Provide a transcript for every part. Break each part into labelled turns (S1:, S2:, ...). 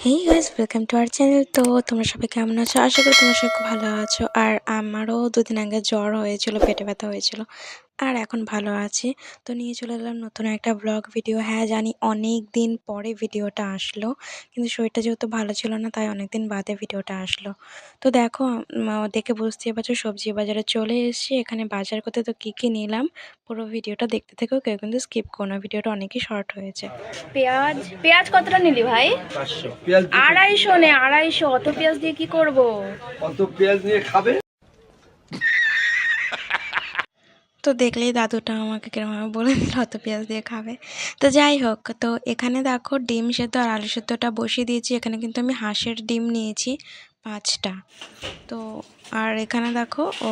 S1: Hey guys, welcome to our channel. তো তোমরা সবাই কেমন আছো? আশা করি তোমরা সবাই খুব ভালো আছো। আর আমারও দুদিন আগে জ্বর হয়েছিল, পেটে ব্যথা হয়েছিল, আর এখন ভালো আছি। তো নিয়ে চলে এলাম নতুন একটা ব্লগ ভিডিও। হ্যাঁ জানি অনেক দিন পরে ভিডিওটা আসলো, কিন্তু শরীরটা যেহেতু ভালো ছিল না তাই অনেক দিন বাদে ভিডিওটা আসলো। তো দেখো, দেখে বুঝতেই পারছো সবজি বাজারে চলে এসেছি। এখানে বাজার করতে তো কী কী নিলাম পুরো ভিডিওটা দেখতে থেকেও কেউ কিন্তু স্কিপ করো না, ভিডিওটা অনেকই শর্ট হয়েছে। পেঁয়াজ পেঁয়াজ কতটা নিলি ভাই?
S2: 500 পেঁয়াজ
S1: 250 নে 250। অত পেঁয়াজ দিয়ে কি করব?
S2: অত পেঁয়াজ নিয়ে খাবে?
S1: তো দেখলেই দাদুটা আমাকে কিরমভাবে বলে দিল অত পেঁয়াজ দিয়ে খাবে। তো যাই হোক, তো এখানে দেখো ডিম সেদ্ধ আর আলু সেদ্ধটা বসিয়ে দিয়েছি। এখানে কিন্তু আমি হাঁসের ডিম নিয়েছি 5টা। তো আর এখানে দেখো ও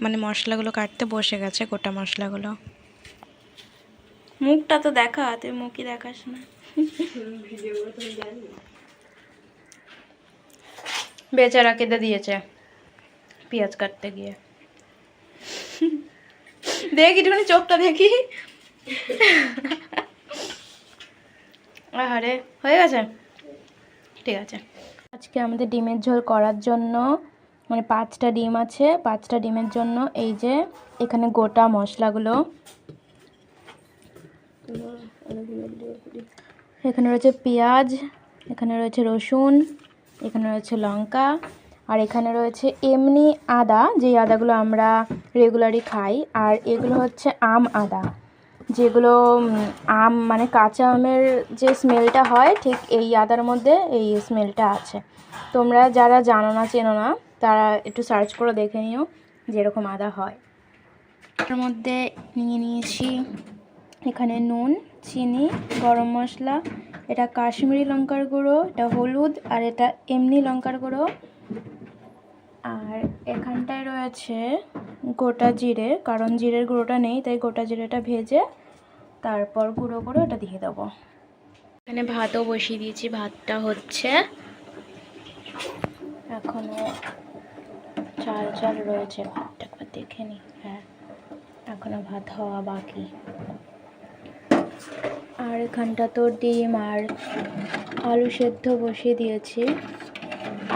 S1: মানে মশলাগুলো কাটতে বসে গেছে, গোটা মশলাগুলো। মুখটা তো দেখা, তুই মুখই দেখাস না। বেচারা কেঁদে দিয়েছে পেঁয়াজ কাটতে গিয়ে। দেখি একটুখানি চোখটা দেখি। আরে হয়ে গেছে, ঠিক আছে। আজকে আমাদের ডিমের ঝোল করার জন্য মানে 5টা ডিম আছে, 5টা ডিমের জন্য এই যে এখানে গোটা মশলাগুলো, এখানে রয়েছে পেঁয়াজ, এখানে রয়েছে রসুন, এখানে রয়েছে লঙ্কা, আর এখানে রয়েছে এমনি আদা, যেই আদাগুলো আমরা রেগুলারই খাই। আর এগুলো হচ্ছে আম আদা, যেগুলো আম মানে কাঁচা আমের যে স্মেলটা হয় ঠিক এই আদার মধ্যে এই স্মেলটা আছে। তোমরা যারা জানো না, চেনো না, তারা একটু সার্চ করে দেখে নিও যেরকম আদা হয়। তার মধ্যে নিয়ে নিয়েছি এখানে নুন, চিনি, গরম মশলা, এটা কাশ্মীরি লঙ্কার গুঁড়ো, এটা হলুদ, আর এটা এমনি লঙ্কার গুঁড়ো। আর এখানটায় রয়েছে গোটা জিরে, কারণ জিরের গুঁড়োটা নেই তাই গোটা জিরেটা ভেজে তারপর গুঁড়ো করে ওটা দিয়ে দেবো। এখানে ভাতও বসিয়ে দিয়েছি, ভাতটা হচ্ছে এখনো চাল চাল রয়েছে। ভাতটা একবার দেখে নি, হ্যাঁ এখনো ভাত হওয়া বাকি। আর এখানটা তো ডিম আর আলু সেদ্ধ বসিয়ে দিয়েছি।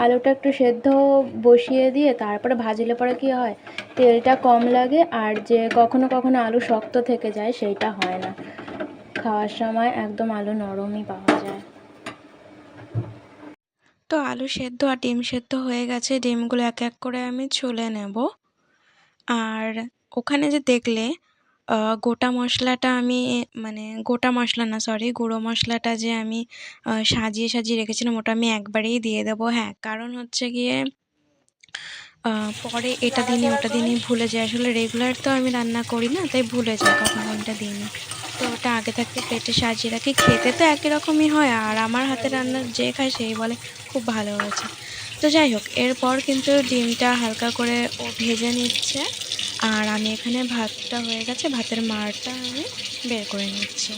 S1: আলুটা একটু সেদ্ধ বসিয়ে দিয়ে তারপরে ভাজলে পরে কি হয়, তেলটা কম লাগে, আর যে কখনো কখনো আলু শক্ত থেকে যায় সেইটা হয় না। খাওয়ার সময় একদম আলু নরমই পাওয়া যায়। তো আলু সেদ্ধ আর ডিম সেদ্ধ হয়ে গেছে, ডিমগুলো এক এক করে আমি ছুলে নেব। আর ওখানে যে দেখলে গোটা মশলাটা আমি মানে গোটা মশলা না, সরি, গুঁড়ো মশলাটা যে আমি সাজিয়ে সাজিয়ে রেখেছিলাম ওটা আমি একবারেই দিয়ে দেবো। হ্যাঁ, কারণ হচ্ছে গিয়ে পরে এটা দিনই ওটা দিনই ভুলে যাই। আসলে রেগুলার তো আমি রান্না করি না, তাই ভুলে যাই কখন কোনটা দিইনি। তো ওটা আগে থাকতে প্লেটে সাজিয়ে রাখি। খেতে তো একই রকমই হয়, আর আমার হাতে রান্না যে খায় সেই বলে খুব ভালো হয়েছে। তো যাই হোক, এরপর কিন্তু ডিমটা হালকা করে ও ভেজে নিচ্ছে, আর আমি এখানে ভাতটা হয়ে গেছে, ভাতের মাড়টা আমি বের করে নিচ্ছি।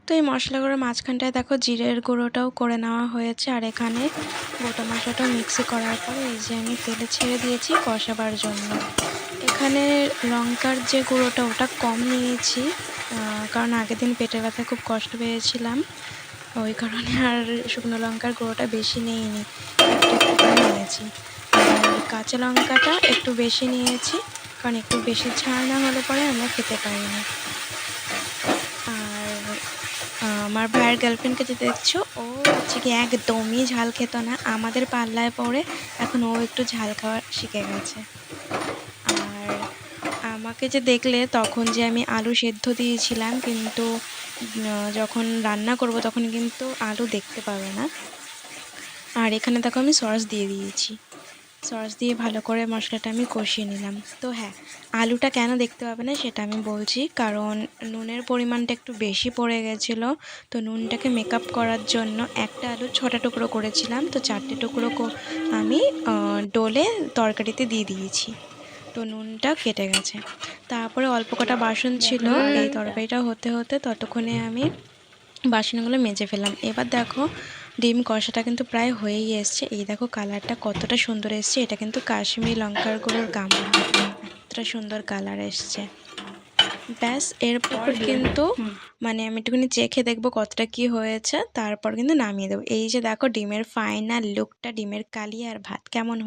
S1: তো এই মশলাগুলোর মাঝখানটায় দেখো জিরের গুঁড়োটাও করে নেওয়া হয়েছে, আর এখানে গোটা মশলাটাও মিক্সি করার পরে এই যে আমি তেলে ছেড়ে দিয়েছি কষাবার জন্য। এখানে লঙ্কার যে গুঁড়োটা ওটা কম নিয়েছি, কারণ আগের দিন পেটের ব্যথায় খুব কষ্ট পেয়েছিলাম, ওই কারণে আর শুকনো লঙ্কার গুঁড়োটা বেশি নিইনি, একটু একটু করে নিয়েছি। আর কাঁচা লঙ্কাটা একটু বেশি নিয়েছি, কারণ একটু বেশি ঝাল না হলে পরে আমরা খেতে পারি না। আর আমার ভাইয়ের গার্লফ্রেন্ডকে যে দেখছো, ও হচ্ছে কি একদমই ঝাল খেত না, আমাদের পাল্লায় পড়ে এখন ও একটু ঝাল খাওয়া শিখে গেছে। আর আমাকে যে দেখলে তখন যে আমি আলু সেদ্ধ দিয়েছিলাম, কিন্তু যখন রান্না করব তখন কিন্তু আলু দেখতে পাবে না। আর এখানে দেখো আমি সস দিয়ে দিয়েছি, সস দিয়ে ভালো করে মশলাটা আমি কষিয়ে নিলাম। তো হ্যাঁ, আলুটা কেন দেখতে পাবে না সেটা আমি বলছি, কারণ নুনের পরিমাণটা একটু বেশি পড়ে গেছিলো। তো নুনটাকে মেকআপ করার জন্য একটা আলু 6টা টুকরো করেছিলাম, তো 4টে টুকরো আমি ডলে তরকারিতে দিয়ে দিয়েছি, তো নুনটা কেটে গেছে। তারপরে অল্প কটা বাসন ছিল, এই তরকারিটা হতে হতে ততক্ষণে আমি বাসনগুলো মেজে ফেললাম। এবার দেখো ডিম কষাটা কিন্তু প্রায় হয়েই এসছে। এই দেখো কালারটা কতটা সুন্দর এসছে, এটা কিন্তু কাশ্মীরি লঙ্কার গুঁড়োর গাম, এতটা সুন্দর কালার এসছে। ব্যাস এরপর কিন্তু মানে আমি একটুখানি চেখে দেখবো কতটা কি হয়েছে, তারপর কিন্তু নামিয়ে দেবো। এই যে দেখো ডিমের ফাইনাল লুকটা, ডিমের কালি আর ভাত কেমন হয়েছে।